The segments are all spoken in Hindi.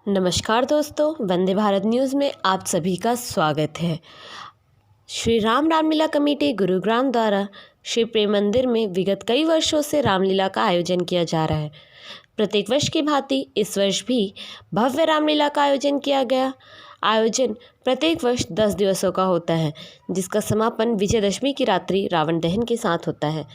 नमस्कार दोस्तों, वंदे भारत न्यूज़ में आप सभी का स्वागत है। श्री रामलीला कमेटी गुरुग्राम द्वारा श्री प्रेम मंदिर में विगत कई वर्षों से रामलीला का आयोजन किया जा रहा है। प्रत्येक वर्ष की भांति इस वर्ष भी भव्य रामलीला का आयोजन किया गया। आयोजन प्रत्येक वर्ष 10 दिवसों का होता है, जिसका समापन विजयदशमी की रात्रि रावण दहन के साथ होता है।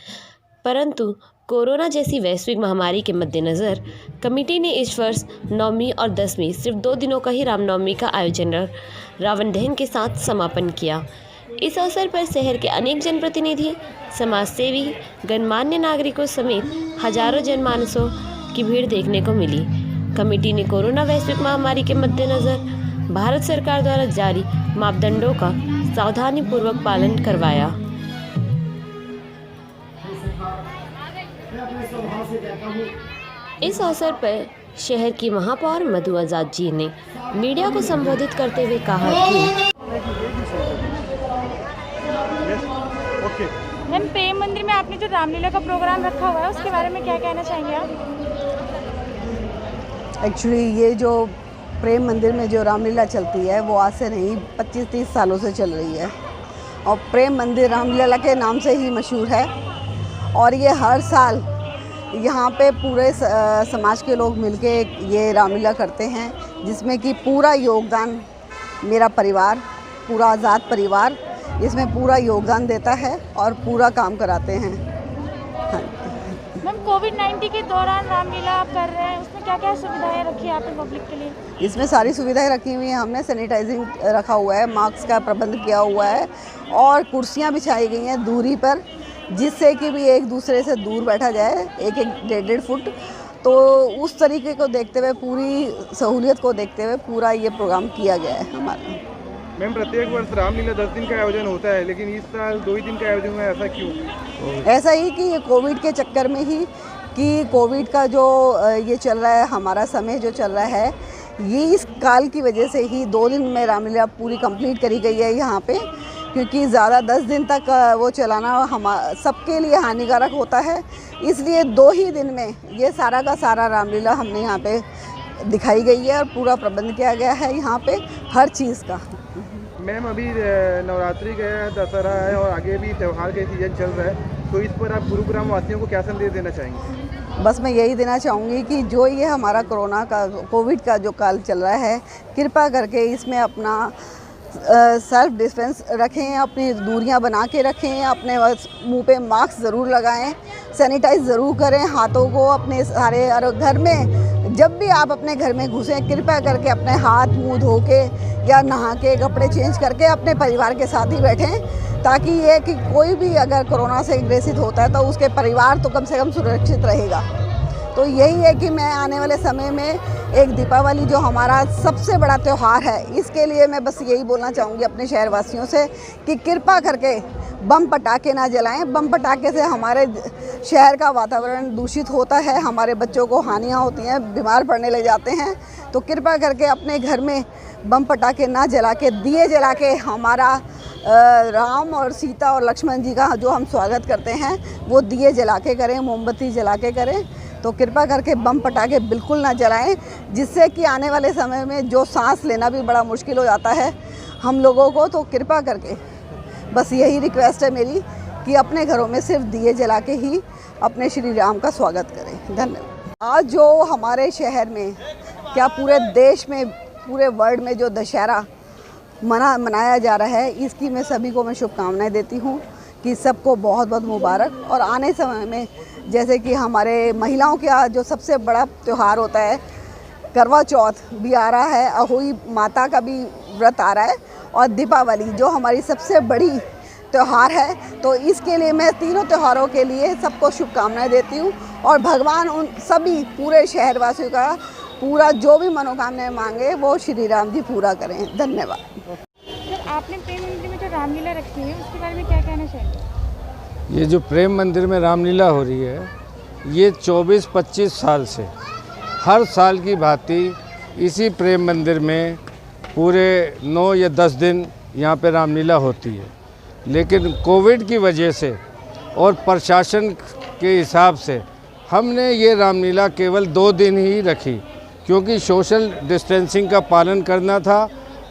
परंतु कोरोना जैसी वैश्विक महामारी के मद्देनज़र कमेटी ने इस वर्ष नवमी और दसवीं सिर्फ 2 दिनों का ही रामनवमी का आयोजन रावण दहन के साथ समापन किया। इस अवसर पर शहर के अनेक जनप्रतिनिधि, समाजसेवी, गणमान्य नागरिकों समेत हजारों जनमानसों की भीड़ देखने को मिली। कमेटी ने कोरोना वैश्विक महामारी के मद्देनज़र भारत सरकार द्वारा जारी मापदंडों का सावधानीपूर्वक पालन करवाया। इस अवसर पर शहर की महापौर मधु आजाद जी ने मीडिया को संबोधित करते हुए कहा कि मैम, प्रेम मंदिर में आपने जो रामलीला का प्रोग्राम रखा हुआ है उसके बारे में क्या कहना चाहेंगे आप? एक्चुअली ये जो प्रेम मंदिर में जो रामलीला चलती है वो आज से नहीं 25-30 सालों से चल रही है और प्रेम मंदिर रामलीला के नाम से ही मशहूर है। और ये हर साल यहाँ पे पूरे समाज के लोग मिलके ये रामलीला करते हैं, जिसमें कि पूरा योगदान मेरा परिवार, पूरा आज़ाद परिवार इसमें पूरा योगदान देता है और पूरा काम कराते हैं। हाँ। मैम, कोविड-19 के दौरान रामलीला आप कर रहे हैं, उसमें क्या क्या सुविधाएं रखी है आपने पब्लिक के लिए? इसमें सारी सुविधाएं रखी हुई हैं। हमने सैनिटाइजिंग रखा हुआ है, मास्क का प्रबंध किया हुआ है और कुर्सियाँ बिछाई गई हैं दूरी पर, जिससे कि भी एक दूसरे से दूर बैठा जाए, 1-1, 1.5 फुट। तो उस तरीके को देखते हुए, पूरी सहूलियत को देखते हुए पूरा ये प्रोग्राम किया गया है हमारा। मैम, प्रत्येक वर्ष रामलीला 10 दिन का आयोजन होता है, लेकिन इस साल 2 ही दिन का आयोजन हुआ है, ऐसा क्यों? ऐसा ही कि ये कोविड के चक्कर में ही, कि कोविड का जो ये चल रहा है, हमारा समय जो चल रहा है, ये इस काल की वजह से ही 2 दिन में रामलीला पूरी कंप्लीट करी गई है यहाँ पे, क्योंकि ज़्यादा 10 दिन तक वो चलाना हम सबके लिए हानिकारक होता है। इसलिए 2 ही दिन में ये सारा का सारा रामलीला हमने यहाँ पे दिखाई गई है और पूरा प्रबंध किया गया है यहाँ पे हर चीज़ का। मैम, अभी नवरात्रि गया, दशहरा है और आगे भी त्यौहार का सीजन चल रहा है, तो इस पर आप गुरुग्राम वासियों को क्या संदेश देना चाहेंगे? बस मैं यही देना चाहूँगी कि जो ये हमारा कोविड का जो काल चल रहा है, कृपा करके इसमें अपना सेल्फ डिस्टेंस रखें, अपनी दूरियां बना के रखें, अपने मुंह पे मास्क ज़रूर लगाएं, सैनिटाइज ज़रूर करें हाथों को अपने सारे। और घर में जब भी आप अपने घर में घुसें, कृपया करके अपने हाथ मुंह धो के या नहा के कपड़े चेंज करके अपने परिवार के साथ ही बैठें, ताकि ये कि कोई भी अगर कोरोना से ग्रसित होता है तो उसके परिवार तो कम से कम सुरक्षित रहेगा। तो यही है कि मैं आने वाले समय में एक दीपावली जो हमारा सबसे बड़ा त्यौहार है, इसके लिए मैं बस यही बोलना चाहूँगी अपने शहरवासियों से कि कृपा करके बम पटाखे ना जलाएं। बम पटाखे से हमारे शहर का वातावरण दूषित होता है, हमारे बच्चों को हानियाँ होती हैं, बीमार पड़ने लग जाते हैं। तो कृपा करके अपने घर में बम पटाखे ना जला के, दिए जला के हमारा राम और सीता और लक्ष्मण जी का जो हम स्वागत करते हैं वो दिए जला के करें, मोमबत्ती जला के करें। तो कृपा करके बम पटाखे बिल्कुल ना जलाएं, जिससे कि आने वाले समय में जो सांस लेना भी बड़ा मुश्किल हो जाता है हम लोगों को। तो कृपा करके बस यही रिक्वेस्ट है मेरी कि अपने घरों में सिर्फ दिए जला के ही अपने श्री राम का स्वागत करें। धन्यवाद। आज जो हमारे शहर में, क्या पूरे देश में, पूरे वर्ल्ड में जो दशहरा मनाया जा रहा है, इसकी मैं सभी को शुभकामनाएं देती हूँ कि सबको बहुत बहुत मुबारक। और आने समय में जैसे कि हमारे महिलाओं का जो सबसे बड़ा त्यौहार होता है, करवा चौथ भी आ रहा है, अहोई माता का भी व्रत आ रहा है, और दीपावली जो हमारी सबसे बड़ी त्यौहार है। तो इसके लिए मैं तीनों त्योहारों के लिए सबको शुभकामनाएं देती हूँ और भगवान उन सभी पूरे शहरवासियों का पूरा जो भी मनोकामनाएं मांगे वो श्री राम जी पूरा करें। धन्यवाद। तो आपने प्रेम मंदिर में जो रामलीला रखी है उसके बारे में क्या कहना चाहेंगे? ये जो प्रेम मंदिर में रामलीला हो रही है, ये 24-25 साल से हर साल की भांति इसी प्रेम मंदिर में पूरे 9 या 10 दिन यहाँ पे रामलीला होती है। लेकिन कोविड की वजह से और प्रशासन के हिसाब से हमने ये रामलीला केवल 2 दिन ही रखी, क्योंकि सोशल डिस्टेंसिंग का पालन करना था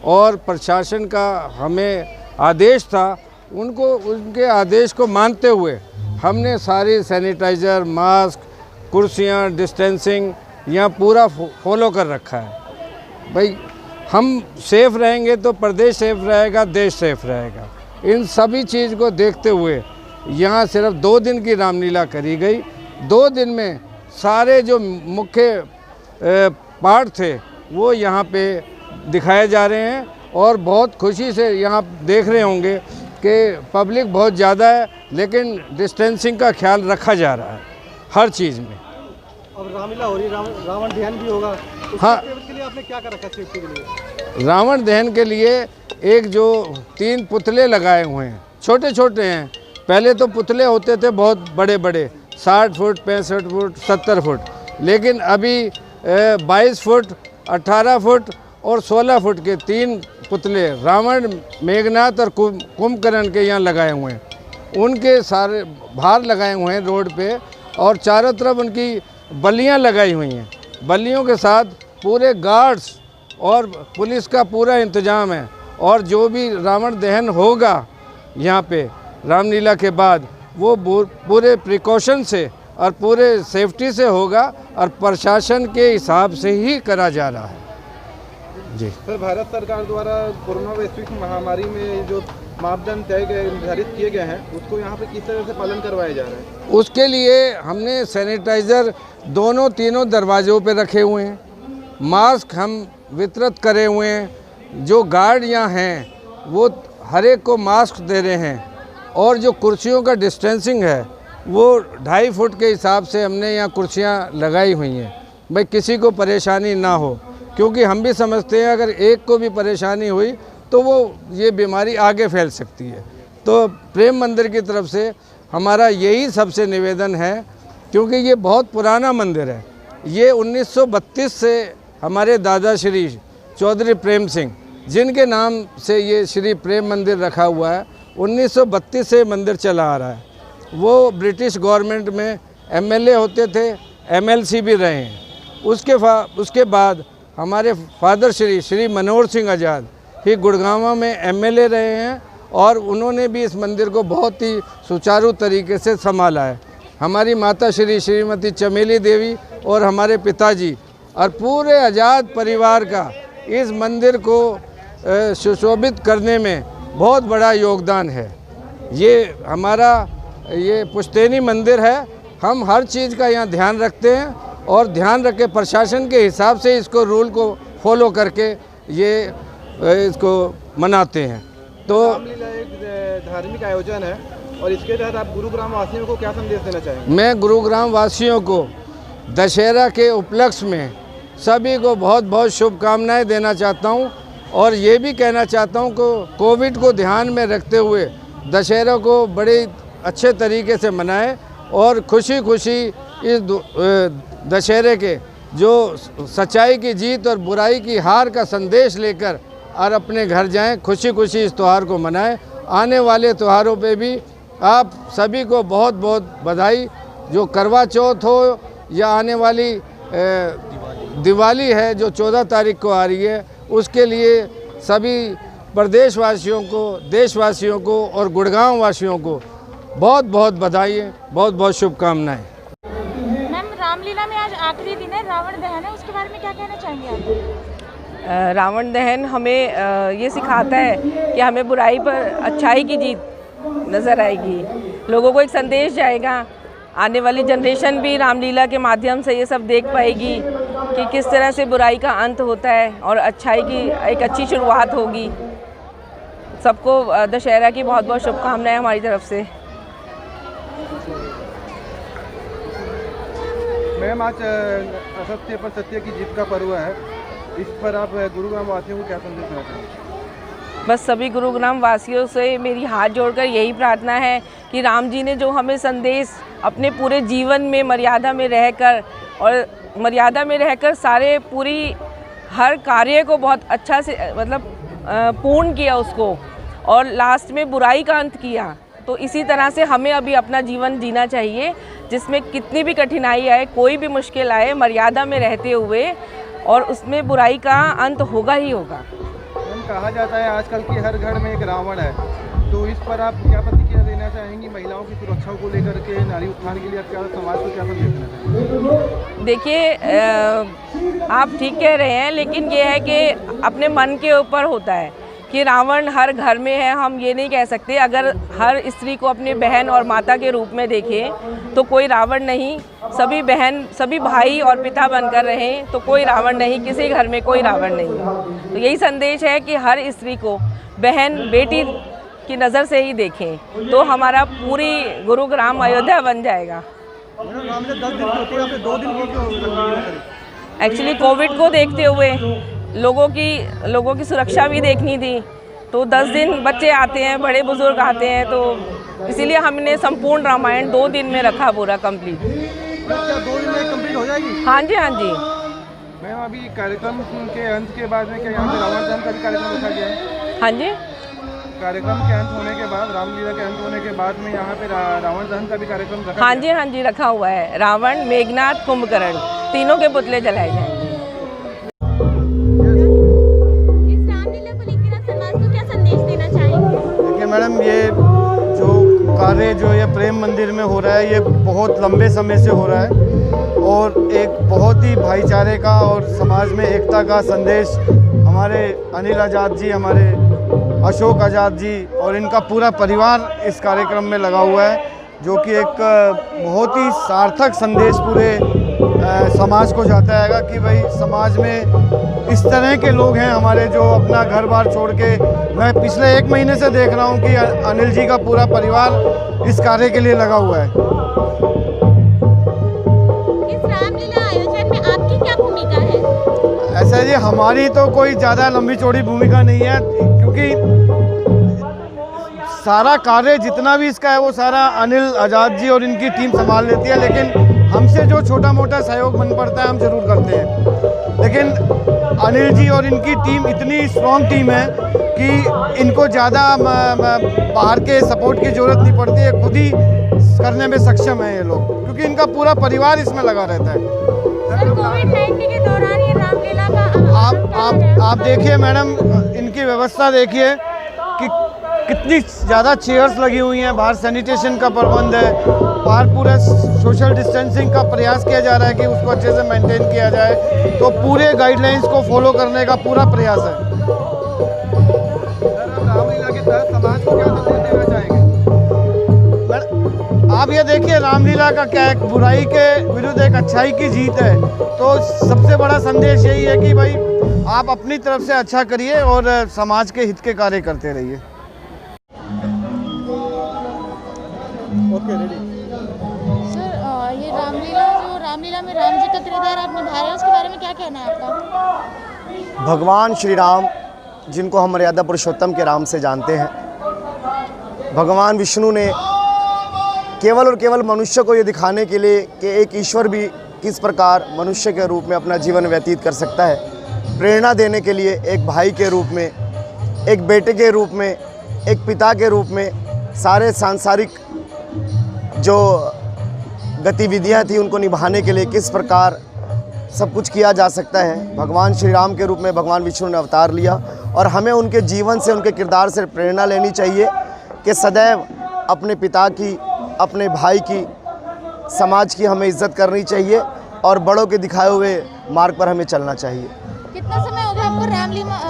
और प्रशासन का हमें आदेश था, उनके आदेश को मानते हुए हमने सारी सैनिटाइज़र, मास्क, कुर्सियाँ, डिस्टेंसिंग यहाँ पूरा फॉलो कर रखा है। भाई हम सेफ़ रहेंगे तो प्रदेश सेफ़ रहेगा, देश सेफ़ रहेगा। इन सभी चीज़ को देखते हुए यहाँ सिर्फ 2 दिन की रामलीला करी गई। 2 दिन में सारे जो मुख्य पार्ट थे वो यहाँ पे दिखाए जा रहे हैं और बहुत खुशी से यहाँ देख रहे होंगे कि पब्लिक बहुत ज़्यादा है, लेकिन डिस्टेंसिंग का ख्याल रखा जा रहा है हर चीज़ में। अब रामलीला हो रही, रावण दहन भी होगा, हाँ, के लिए आपने क्या कर रखा है सेफ्टी के लिए? रावण दहन के लिए एक जो 3 पुतले लगाए हुए हैं, छोटे छोटे हैं। पहले तो पुतले होते थे बहुत बड़े बड़े, 60 फुट, 65 फुट, 70 फुट, लेकिन अभी 22 फुट, 18 फुट और 16 फुट के 3 पुतले रावण, मेघनाथ और कुंभकर्ण के यहाँ लगाए हुए हैं। उनके सारे बाहर लगाए हुए हैं रोड पे और चारों तरफ उनकी बल्लियाँ लगाई हुई हैं। बल्लियों के साथ पूरे गार्ड्स और पुलिस का पूरा इंतजाम है और जो भी रावण दहन होगा यहाँ पे रामलीला के बाद वो पूरे प्रिकॉशन से और पूरे सेफ्टी से होगा और प्रशासन के हिसाब से ही करा जा रहा है। जी सर, भारत सरकार द्वारा कोरोना वैश्विक महामारी में जो मापदंड निर्धारित किए गए हैं उसको यहाँ पे किस तरह से पालन करवाया जा रहा है? उसके लिए हमने सैनिटाइज़र तीनों दरवाज़ों पे रखे हुए हैं, मास्क हम वितरित करे हुए हैं, जो गार्ड यहाँ हैं वो हर एक को मास्क दे रहे हैं और जो कुर्सियों का डिस्टेंसिंग है वो 2.5 फुट के हिसाब से हमने यहाँ कुर्सियाँ लगाई हुई हैं, भाई किसी को परेशानी ना हो, क्योंकि हम भी समझते हैं अगर एक को भी परेशानी हुई तो वो ये बीमारी आगे फैल सकती है। तो प्रेम मंदिर की तरफ से हमारा यही सबसे निवेदन है, क्योंकि ये बहुत पुराना मंदिर है। ये 1932 से हमारे दादा श्री चौधरी प्रेम सिंह, जिनके नाम से ये श्री प्रेम मंदिर रखा हुआ है, 1932 से मंदिर चला आ रहा है। वो ब्रिटिश गवर्नमेंट में MLA होते थे, MLC भी रहे हैं। उसके बाद हमारे फादर श्री मनोहर सिंह आज़ाद ही गुड़गांव में MLA रहे हैं और उन्होंने भी इस मंदिर को बहुत ही सुचारू तरीके से संभाला है। हमारी माता श्रीमती चमेली देवी और हमारे पिताजी और पूरे आज़ाद परिवार का इस मंदिर को सुशोभित करने में बहुत बड़ा योगदान है। ये हमारा पुश्तैनी मंदिर है। हम हर चीज़ का यहाँ ध्यान रखते हैं और ध्यान रख के प्रशासन के हिसाब से इसको रूल को फॉलो करके इसको मनाते हैं। तो रामलीला एक धार्मिक आयोजन है और इसके तहत आप गुरुग्राम वासियों को क्या संदेश देना चाहेंगे? मैं गुरुग्राम वासियों को दशहरा के उपलक्ष्य में सभी को बहुत बहुत शुभकामनाएं देना चाहता हूं और ये भी कहना चाहता हूं कि कोविड को ध्यान में रखते हुए दशहरा को बड़े अच्छे तरीके से मनाएं और खुशी खुशी इस दशहरे के जो सच्चाई की जीत और बुराई की हार का संदेश लेकर और अपने घर जाएं, खुशी खुशी इस त्यौहार को मनाएं। आने वाले त्योहारों पे भी आप सभी को बहुत बहुत बधाई। जो करवा चौथ हो या आने वाली दिवाली है जो 14 तारीख को आ रही है, उसके लिए सभी प्रदेशवासियों को, देशवासियों को और गुड़गांव वासियों को बहुत बहुत बधाई, बहुत बहुत शुभकामनाएं। मैम, रामलीला में आज आखिरी दिन है, रावण दहन है, उसके बारे में क्या कहना चाहेंगे आप? रावण दहन हमें ये सिखाता है कि हमें बुराई पर अच्छाई की जीत नज़र आएगी। लोगों को एक संदेश जाएगा, आने वाली जनरेशन भी रामलीला के माध्यम से ये सब देख पाएगी कि किस तरह से बुराई का अंत होता है और अच्छाई की एक अच्छी शुरुआत होगी। सबको दशहरा की बहुत बहुत शुभकामनाएं हमारी तरफ से। मैम, आज असत्य पर सत्य की जीत का पर्व है, इस पर आप गुरुग्राम वासियों को क्या संदेश देना चाहेंगे? बस सभी गुरुग्राम वासियों से मेरी हाथ जोड़कर यही प्रार्थना है कि राम जी ने जो हमें संदेश अपने पूरे जीवन में मर्यादा में रहकर सारे पूरी हर कार्य को बहुत अच्छा से पूर्ण किया उसको और लास्ट में बुराई का अंत किया, तो इसी तरह से हमें अभी अपना जीवन जीना चाहिए जिसमें कितनी भी कठिनाई आए, कोई भी मुश्किल आए, मर्यादा में रहते हुए और उसमें बुराई का अंत होगा ही होगा। मैम, कहा जाता है आजकल कि हर घर में एक रावण है, तो इस पर आप क्या प्रतिक्रिया देना चाहेंगी? महिलाओं की सुरक्षा को लेकर के, नारी उत्थान के लिए आप क्या समाज को क्या संदेश देना चाहेंगे? देखिए, आप ठीक कह रहे हैं, लेकिन ये है कि अपने मन के ऊपर होता है कि रावण हर घर में है। हम ये नहीं कह सकते। अगर हर स्त्री को अपनी बहन और माता के रूप में देखें तो कोई रावण नहीं, सभी बहन सभी भाई और पिता बनकर रहें तो कोई रावण नहीं, किसी घर में कोई रावण नहीं है। तो यही संदेश है कि हर स्त्री को बहन बेटी की नज़र से ही देखें तो हमारा पूरी गुरुग्राम अयोध्या बन जाएगा। एक्चुअली कोविड को देखते हुए लोगों की सुरक्षा भी देखनी थी, तो 10 दिन बच्चे आते हैं, बड़े बुजुर्ग आते हैं, तो इसीलिए हमने संपूर्ण रामायण 2 दिन में रखा पूरा कंप्लीट। क्या 2 दिन में कंप्लीट हो जाएगी? हाँ जी, हाँ जी। मैम, अभी कार्यक्रम के अंत के बाद में क्या यहाँ पे रावण दहन का भी कार्यक्रम रखा गया है? हाँ जी, कार्यक्रम के अंत होने के बाद, रामलीला के अंत होने के बाद में यहाँ पे रावण दहन का भी कार्यक्रम रखा हाँ गया जी, हाँ जी, रखा हुआ है। रावण, मेघनाथ, कुंभकर्ण तीनों के पुतले जलाए जाएंगे। इस रामलीला को लेकर आप समाज को क्या संदेश देना चाहेंगे? देखिए मैडम, ये जो कार्य जो ये प्रेम मंदिर में हो रहा है, ये बहुत लंबे समय से हो रहा है और एक बहुत ही भाईचारे का और समाज में एकता का संदेश हमारे अनिल आज़ाद जी, हमारे अशोक आज़ाद जी और इनका पूरा परिवार इस कार्यक्रम में लगा हुआ है, जो कि एक बहुत ही सार्थक संदेश पूरे समाज को जाता है कि भाई समाज में इस तरह के लोग हैं हमारे, जो अपना घर बार छोड़ के, मैं पिछले 1 महीने से देख रहा हूं कि अनिल जी का पूरा परिवार इस कार्य के लिए लगा हुआ है। इस रामलीला आयोजन में आपकी क्या भूमिका है? ऐसा है जी, हमारी तो कोई ज़्यादा लंबी चौड़ी भूमिका नहीं है, क्योंकि सारा कार्य जितना भी इसका है वो सारा अनिल आज़ाद जी और इनकी टीम संभाल लेती है, लेकिन हमसे जो छोटा मोटा सहयोग बन पड़ता है हम जरूर करते हैं। लेकिन अनिल जी और इनकी टीम इतनी स्ट्रॉन्ग टीम है कि इनको ज़्यादा बाहर के सपोर्ट की ज़रूरत नहीं पड़ती है, खुद ही करने में सक्षम है ये लोग, क्योंकि इनका पूरा परिवार इसमें लगा रहता है। सर, कोविड-19 के दौरान ये रामलीला का आप देखिए मैडम, इनकी व्यवस्था देखिए कि कितनी ज़्यादा चेयर्स लगी हुई हैं, बाहर सैनिटेशन का प्रबंध है, बाहर पूरा सोशल डिस्टेंसिंग का प्रयास किया जा रहा है कि उसको अच्छे से मेंटेन किया जाए, तो पूरे गाइडलाइंस को फॉलो करने का पूरा प्रयास है। रामलीला के तहत समाज को क्या संदेश देना चाहेंगे? आप ये देखिए, रामलीला का क्या है, बुराई के विरुद्ध एक अच्छाई की जीत है, तो सबसे बड़ा संदेश यही है कि भाई आप अपनी तरफ से अच्छा करिए और समाज के हित के कार्य करते रहिए। Okay, ready. सर, ये रामलीला में राम जी का किरदार आप निभा रहे हैं, उसके बारे में क्या कहना है आपका? भगवान श्री राम, जिनको हम मर्यादा पुरुषोत्तम के राम से जानते हैं, भगवान विष्णु ने केवल और केवल मनुष्य को ये दिखाने के लिए कि एक ईश्वर भी किस प्रकार मनुष्य के रूप में अपना जीवन व्यतीत कर सकता है, प्रेरणा देने के लिए एक भाई के रूप में, एक बेटे के रूप में, एक पिता के रूप में, सारे सांसारिक जो गतिविधियां थी उनको निभाने के लिए किस प्रकार सब कुछ किया जा सकता है, भगवान श्री राम के रूप में भगवान विष्णु ने अवतार लिया। और हमें उनके जीवन से, उनके किरदार से प्रेरणा लेनी चाहिए कि सदैव अपने पिता की, अपने भाई की, समाज की हमें इज्जत करनी चाहिए और बड़ों के दिखाए हुए मार्ग पर हमें चलना चाहिए। कितना समय हो गया आपको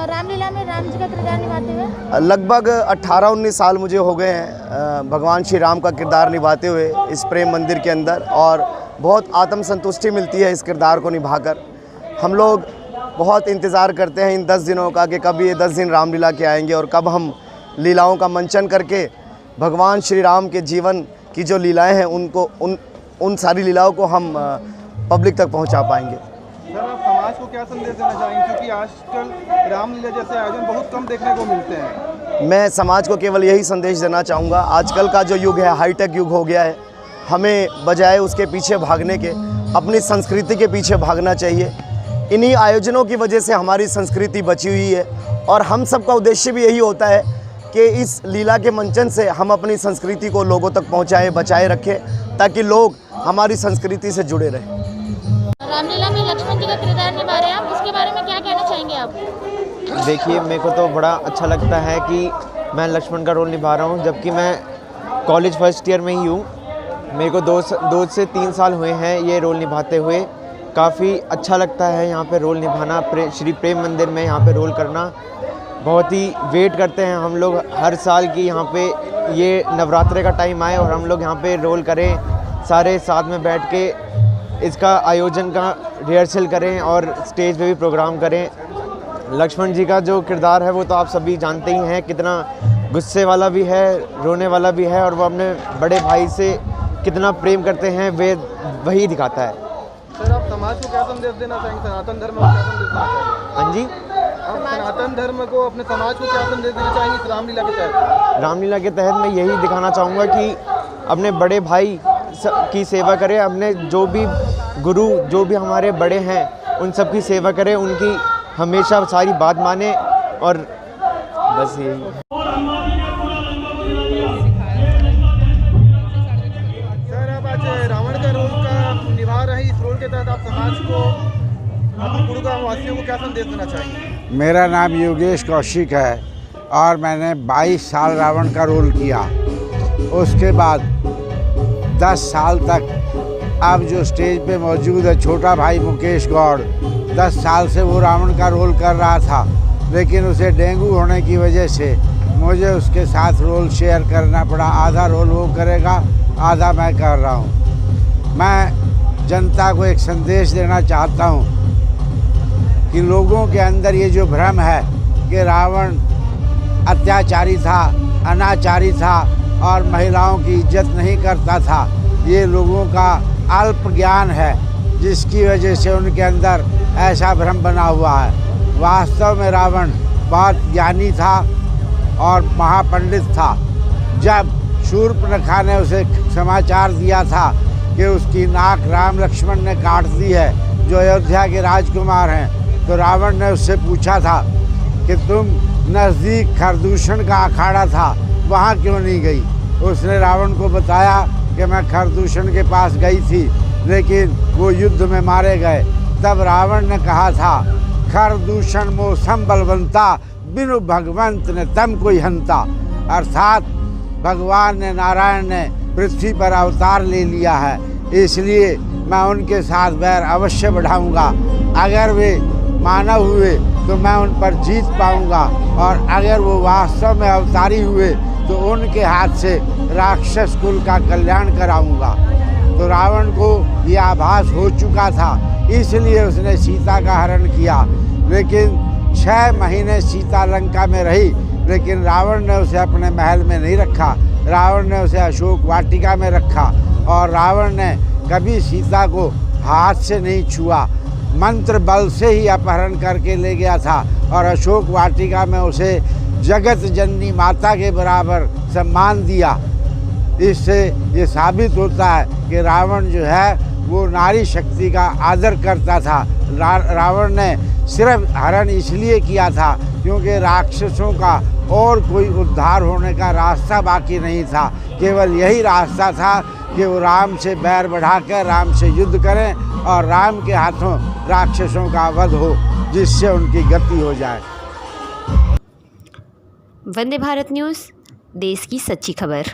रामलीला में राम जी का किरदार निभाते हुए? लगभग 18-19 साल मुझे हो गए हैं भगवान श्री राम का किरदार निभाते हुए इस प्रेम मंदिर के अंदर, और बहुत आत्मसंतुष्टि मिलती है इस किरदार को निभाकर। हम लोग बहुत इंतज़ार करते हैं इन 10 दिनों का कि कब ये 10 दिन रामलीला के आएंगे और कब हम लीलाओं का मंचन करके भगवान श्री राम के जीवन की जो लीलाएं हैं उनको उन सारी लीलाओं को हम पब्लिक तक पहुंचा पाएंगे। सर, आप समाज को क्या संदेश देना चाहेंगे, क्योंकि आजकल रामलीला जैसे आयोजन बहुत कम देखने को मिलते हैं? मैं समाज को केवल यही संदेश देना चाहूँगा, आजकल का जो युग है हाईटेक युग हो गया है, हमें बजाय उसके पीछे भागने के अपनी संस्कृति के पीछे भागना चाहिए। इन्हीं आयोजनों की वजह से हमारी संस्कृति बची हुई है और हम सबका उद्देश्य भी यही होता है कि इस लीला के मंचन से हम अपनी संस्कृति को लोगों तक पहुँचाएँ, बचाए रखें, ताकि लोग हमारी संस्कृति से जुड़े रहें। रामलीला में लक्ष्मण लक्ष्मण जी का किरदार निभा रहे हैं आप, उसके बारे में क्या कहना चाहेंगे आप? देखिए, मेरे को तो बड़ा अच्छा लगता है कि मैं लक्ष्मण का रोल निभा रहा हूँ, जबकि मैं कॉलेज फर्स्ट ईयर में ही हूँ। मेरे को 2 से 3 साल हुए हैं ये रोल निभाते हुए। काफ़ी अच्छा लगता है यहाँ पे रोल निभाना, श्री प्रेम मंदिर में यहाँ पे रोल करना। बहुत ही वेट करते हैं हम लोग हर साल की यहाँ पे ये नवरात्रे का टाइम आए और हम लोग यहाँ पे रोल करें, सारे साथ में बैठ के इसका आयोजन का रिहर्सल करें और स्टेज पे भी प्रोग्राम करें। लक्ष्मण जी का जो किरदार है वो तो आप सभी जानते ही हैं, कितना गुस्से वाला भी है, रोने वाला भी है, और वो अपने बड़े भाई से कितना प्रेम करते हैं वे वही दिखाता है। सर, आप समाज को क्या संदेश देना चाहेंगे? सनातन धर्म को क्या संदेश देना चाहेंगे? हाँ जी, आप सनातन धर्म को, अपने समाज को क्या संदेश देना चाहेंगे इस रामलीला के तहत? रामलीला के तहत मैं यही दिखाना चाहूँगा कि अपने बड़े भाई की सेवा करें, अपने जो भी गुरु, जो भी हमारे बड़े हैं उन सब की सेवा करें, उनकी हमेशा सारी बात माने, और बस यही। सर, आप आज रावण का रोल का निभा रहे हैं, इस रोल के तहत आप समाज को, अपने गुरुग्राम वासियों को क्या संदेश देना चाहेंगे? मेरा नाम योगेश कौशिक है और मैंने 22 साल रावण का रोल किया। उसके बाद 10 साल तक अब जो स्टेज पे मौजूद है छोटा भाई मुकेश गौड़, 10 साल से वो रावण का रोल कर रहा था, लेकिन उसे डेंगू होने की वजह से मुझे उसके साथ रोल शेयर करना पड़ा। आधा रोल वो करेगा, आधा मैं कर रहा हूँ। मैं जनता को एक संदेश देना चाहता हूँ कि लोगों के अंदर ये जो भ्रम है कि रावण अत्याचारी था, अनाचारी था और महिलाओं की इज्जत नहीं करता था, ये लोगों का अल्प ज्ञान है, जिसकी वजह से उनके अंदर ऐसा भ्रम बना हुआ है। वास्तव में रावण बहुत ज्ञानी था और महापंडित था। जब शूर्पणखा ने उसे समाचार दिया था कि उसकी नाक राम लक्ष्मण ने काट दी है, जो अयोध्या के राजकुमार हैं, तो रावण ने उससे पूछा था कि तुम नज़दीक खरदूषण का अखाड़ा था, वहाँ क्यों नहीं गई? उसने रावण को बताया कि मैं खरदूषण के पास गई थी, लेकिन वो युद्ध में मारे गए। तब रावण ने कहा था, खरदूषण मौसम बलवंता, बिनु भगवंत ने तम कोई हंता। अर्थात भगवान ने, नारायण ने पृथ्वी पर अवतार ले लिया है, इसलिए मैं उनके साथ बैर अवश्य बढ़ाऊंगा। अगर वे मानव हुए तो मैं उन पर जीत पाऊंगा, और अगर वो वास्तव में अवतारी हुए तो उनके हाथ से राक्षस कुल का कल्याण कराऊंगा। तो रावण को यह आभास हो चुका था, इसलिए उसने सीता का हरण किया। लेकिन 6 महीने सीता लंका में रही, लेकिन रावण ने उसे अपने महल में नहीं रखा, रावण ने उसे अशोक वाटिका में रखा, और रावण ने कभी सीता को हाथ से नहीं छुआ, मंत्र बल से ही अपहरण करके ले गया था, और अशोक वाटिका में उसे जगत जननी माता के बराबर सम्मान दिया। इससे ये साबित होता है कि रावण जो है वो नारी शक्ति का आदर करता था। रावण ने सिर्फ हरण इसलिए किया था क्योंकि राक्षसों का और कोई उद्धार होने का रास्ता बाकी नहीं था, केवल यही रास्ता था कि वो राम से बैर बढ़ाकर राम से युद्ध करें और राम के हाथों राक्षसों का वध हो, जिससे उनकी गति हो जाए। वंदे भारत न्यूज़, देश की सच्ची खबर।